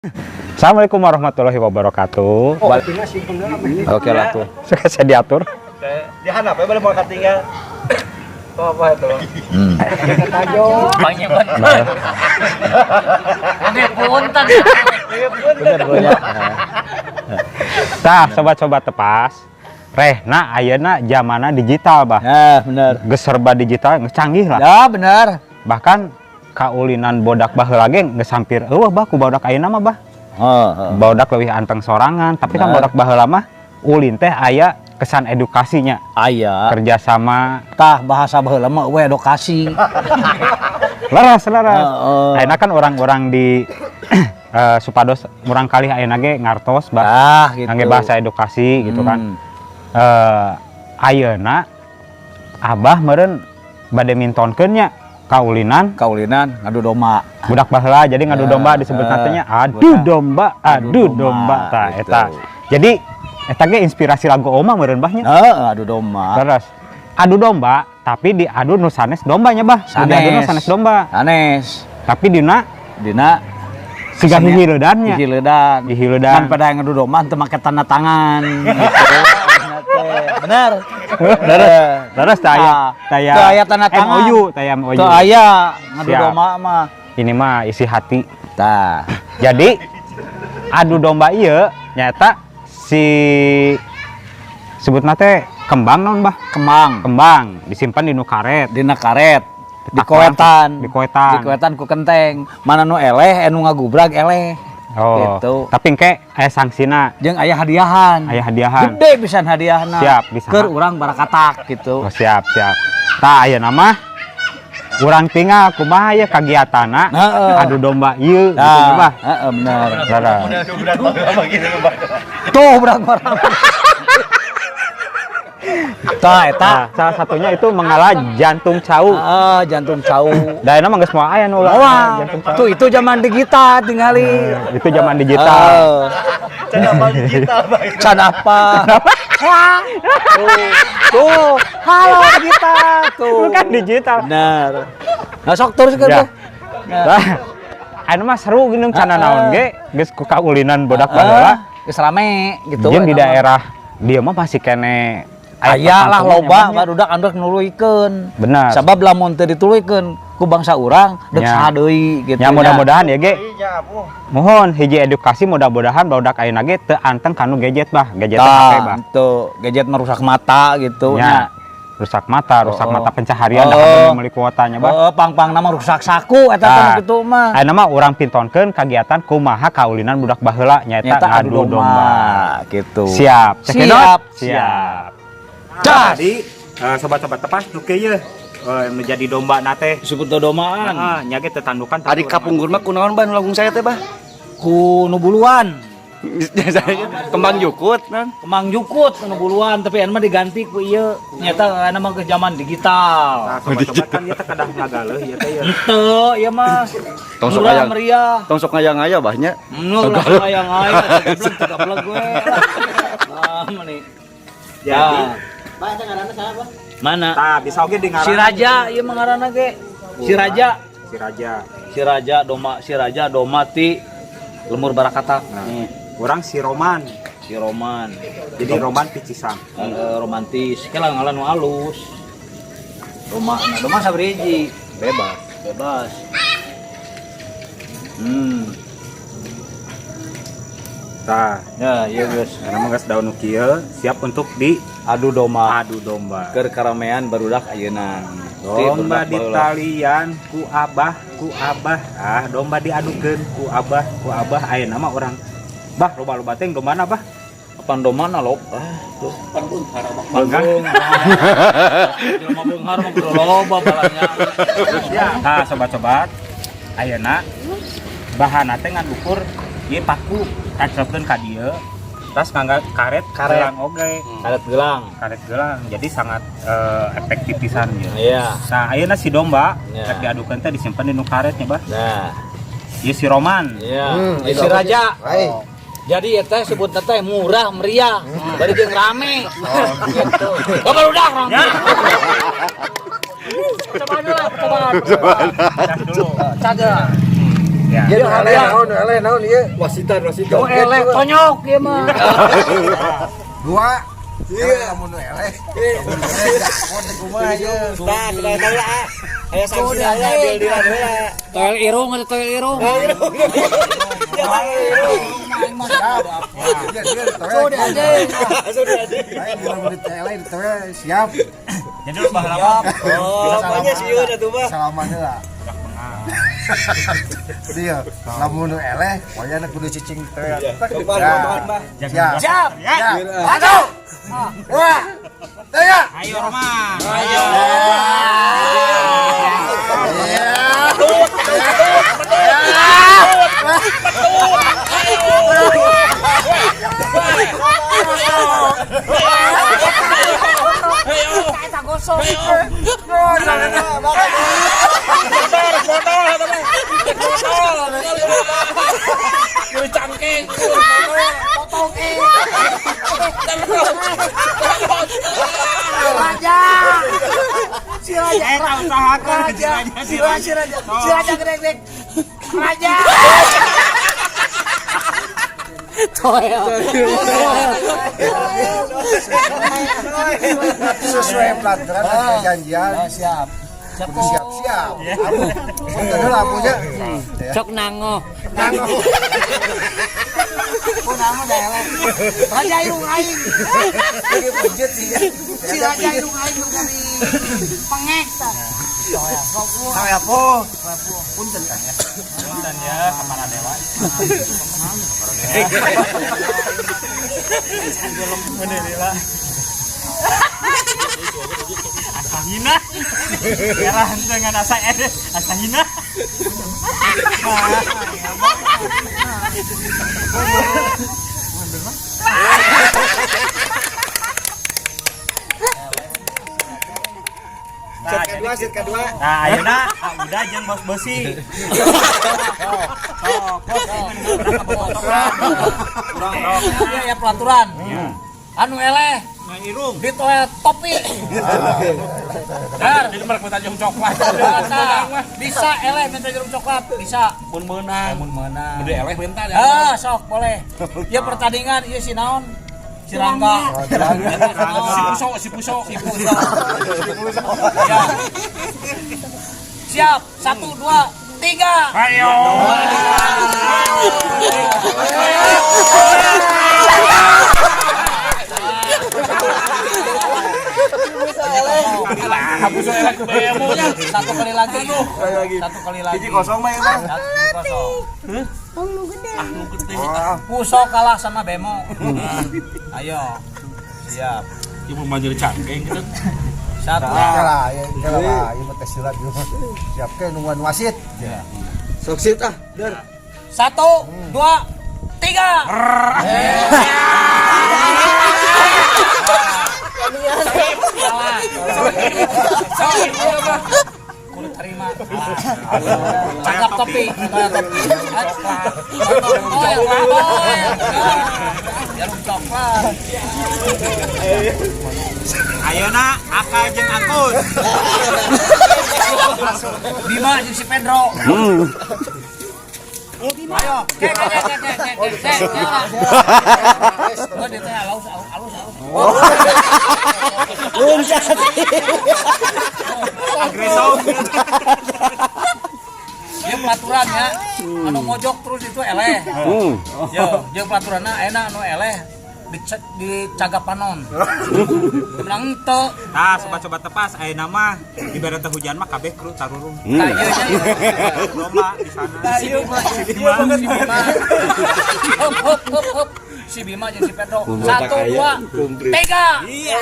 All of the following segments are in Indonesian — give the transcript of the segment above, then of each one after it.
Assalamualaikum warahmatullahi wabarakatuh. Oke lah tuh. Saya diatur. Di handap ya boleh mau tinggal. Apa itu? Banyak banget. Oke, punten. Tah, sobat-sobat tepas. Rehna ayeuna zamana digital, Bah. Ya, bener. Geus serba digital, geus canggih lah. Ya, bener. Bahkan kaulinan bodak baheula ge geus hampir eueuh, Bah, ku bodak ayeuna mah, Bah. Bodak leuwih anteng sorangan, tapi kan bodak baheula mah ulin teh aya kesan edukasinya. Aya. Kerjasama, Tah bahasa baheula mah we edukasi. laras. Ayeuna kan orang-orang di supados murang kali ayeuna ge ngartos, Bah. Ah, gitu. Ngangge bahasa edukasi gitu kan. Ayeuna Abah meureun bade mintonkeun nya kaulinan ngadu domba. budak baheula, jadi ngadu domba disebut katanya adu domba tah gitu. eta. Jadi eta ge inspirasi lagu Oma meureun Bahnya. Adu domba. Terus adu domba tapi diadu nu sanes dombanya, Bah. Sanes. Diadu nu sanes domba. Sanes. Tapi dina siga hihileudannya. Hihileudan. Kan pada ngadu domba teu make tanda tangan gitu. Bener. Terus taya tanda tangan. MOU. Teu aya ngadu Siap. domba mah. Ini mah isi hati. Tah. Jadi adu domba ieu nyata si sebutna teh kembang naon, Bah? Kembang disimpan di nu karet, Dina karet. Di Takuan, koetan. di koetan. Ku kenteng. Mana nu eleh, anu ngagubrag eleh. Oh, Gitu. tapi engke aya sangsina, Jeung aya hadiahan. Gede pisan hadiahna. Siap, bisa. Keur urang barakatak gitu. Oh, siap. Tah ayeuna mah urang tinggal kumaha ya kagiatanna adu domba ieu gitu nya, Bah. Bener. Rara. Tuh urang orang. Tah eta. Nah, salah satunya itu mengalah jantung cau. Jantung cau. Da ayeuna mah geus moal aya nu ulah jantung cau. Tuh itu zaman digital tingali. Itu zaman digital. Can apa? Tuh, halo digital tuh. Bukan digital. Benar. Nah, sok terus kan Ya. tuh. Nah, anu mah seru geuning cana naon ge geus ku kaulinan bodak baheula. Geus rame gitu. Jeung di daerah dia mah masih kene aya lah loba barudak andak nuluykeun. Benar. Sabab lamun teu dituluykeun ku bangsa urang deuk Ya. saha deui gitu. Ya mudah-mudahan ya ge. Mohon hiji edukasi mudah-mudahan barudak ayeuna ge teu anteng kanu gadget, Bah. Gadget HP, Bah. Tuh, gadget merusak mata gitu Ya. Rusak mata pencaharian da meuli kuotanya, Bah. Pang-pang nama rusak saku eta teh kitu mah. Ayeuna mah urang pintonkeun kagiatan kumaha kaulinan budak baheula nyaeta adu domba. Gitu. Siap. Cekidot? Siap. Jadi sobat-sobat tepas nu kieu menjadi domba na teh. Disebut domaan. Nya ge tetandukan Adik kapunggur mah kunaon Bah nu lagung saya teh Bah? Ku nu buluan. Kembang jukut kan. Kemang jukut nu buluan tapi anu mah diganti ku ieu. Nyata anu mah ke zaman digital. Nah, sobat-sobat kan ieu teh kadah ngagaleuh ieu teh ieu. Henteu ieu mah. Tong sok Murah aya. meriah. Tong sok ngaya-ngaya Bahnya. Nu lah ngayang-ngayang goblok gue. Nih. Jadi Mana? tah bisa oge di ngaran Si Raja ieu mah ngaranna ge. Si Raja. Si Raja doma ti lemur barakatak. urang si Roman. Si Roman. Jadi Roman picisan. Romantis. Kela ngalan nu alus. Doma sabriji. Bebas. Tah, Ya, iya geus. karena mah geus daun nu kieu siap untuk di Adu domba. adu domba. Keur karamean barudak ayeuna. Domba di talian ku abah domba diadukeun ku abah ayeuna mah urang Bah loba-loba teh dombana, Bah. Apaan domana lo? Tuh. Beunghar. Jelema beunghar mah kudu loba balanya. Nah, sobat-sobat, ayeuna bahanna teh ngadukur ieu paku kacepkeun ka dieu. Tas nganggo karet gelang oge. Karet gelang. Jadi sangat efektif pisan ieu. Iya. Nah, ayeuna si domba Ya. rek diadukeun teh disimpen di nu karetnya, Bah. Nah, Ieu si Roman. iya. Si Raja. Jadi ya teh sebut teh murah meriah, bari jeung rame. Gitu. Coba udah orang. Coba dulu. Gas dulu. Caga. Ya. Ieu naon ieu? Wasitan. Yo eleh tonyok ieu mah. Dua. Iya, lamun eleh. Kumaha ieu? Tah, kumaha lah. Aya sanksi aya deal-dealan heula. Toel irung atau toel irung? Sudah aja. Siap. Jadi lu bahalama. Oh, apanya sih ieu atuh mah? Salaman heula. Dia lamun eleh, wayana kudu cicing teh. Siap. Siap. Ya. Satu. Dua. Tiga. Ayo Roma. Ayo. Si Raja gede-gede. Raja. Toel. Sesuai pelaturan dan perjanjian. Siap. Kudu siap-siap. Punten heula punya. Cok nango. Nama daerah. Raja Irung Aing. Lagi budget sih. Si Raja Irung Aing dari pengek tah. Sampai apa? Punten ya, kamar dewa. Alhamdulillah. Asahina. Era henteu ngan asa asahina. Set kedua. Nah, ayeuna udah jeung bos besi. Iya ya pelaturan. Anu eleh Nah, irung. di toel topi. Dar, Jadi merek minta jeung coklat. bisa eleh minta jeruk coklat, bisa. Mun meunang. Mun meunang. Udah eleh minta dah. Ah, sok boleh. Ya pertandingan ieu si naon? Si Rangga. Si Puso. Ya. Siap. 1 2 3. Ayo. Puso eleh ke BMO-nya. Satu kali lagi. Satu kali lagi. 1-0 mah ya, Bang. 1-0. Lu gede. Puso kalah sama Bemo. Ayo. Siap. Ibu manjur cangkeng gitu. 1 Kalah, ieu mah tes silat ieu mah. Siapkeun nungguan wasit. Sok sit ah, Dar. 1 2 3. Kulit terima. Cakap topi. Jarum coklat. Ayeuna Aka jeung Angkus. Bima jeung si Pedro. Ayo, kek. Gua dia teh alus. Agresor. Dia pelaturan ya. Anu mojok terus itu eleh. Yo, jeung pelaturanna ayeuna anu eleh di Cagapanon. Menang teu. Nah, sobat-sobat tepas ayeuna mah dibere teh hujan mah kabeh kru tarurung. Nah, ieu nya. Lomba di sana. Si Bima. Hop. Si Bima jeung si Pedro. 1 2 3. Iya.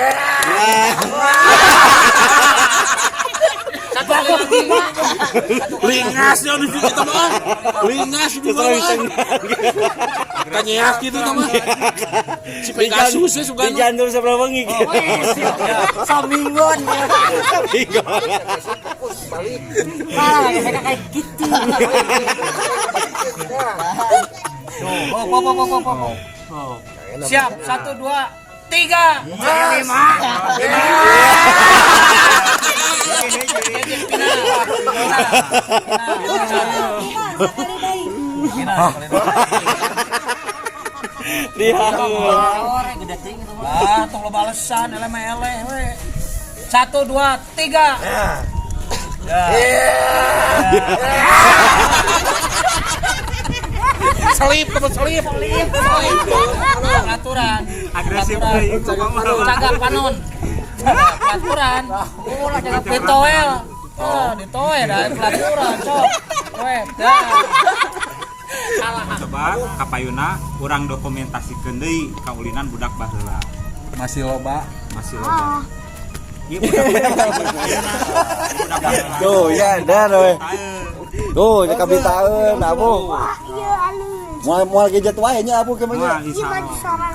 Satu kali lagi. Lingas ya di situ mah. Lingas di bawah. Kanyeak gitu mah. Si Pegasus ya sugan. Jandur seberapa wengi. Saminggon. Saya kayak gitu. Hop. Siap. 1 2 3. 5. Lihat. Ah, tong loba alesan, eleh we. 1 2 3. Selip teman selip. Aturan. Agresif Cagak panon. Pelaturan. Ulah jaga petoel. Ditoe dah pelaturan, sok. Weh, dah. Coba kapayuna urang dokumentasikeun deui kaulinan budak baheula. Masih loba. Ieu budak baheula. Tuh, ya, dan we. Tuh, nya kabitaeun, Abu. Iya, alus. Moal gadget wae nya Abu kemana? Wah, insya Allah.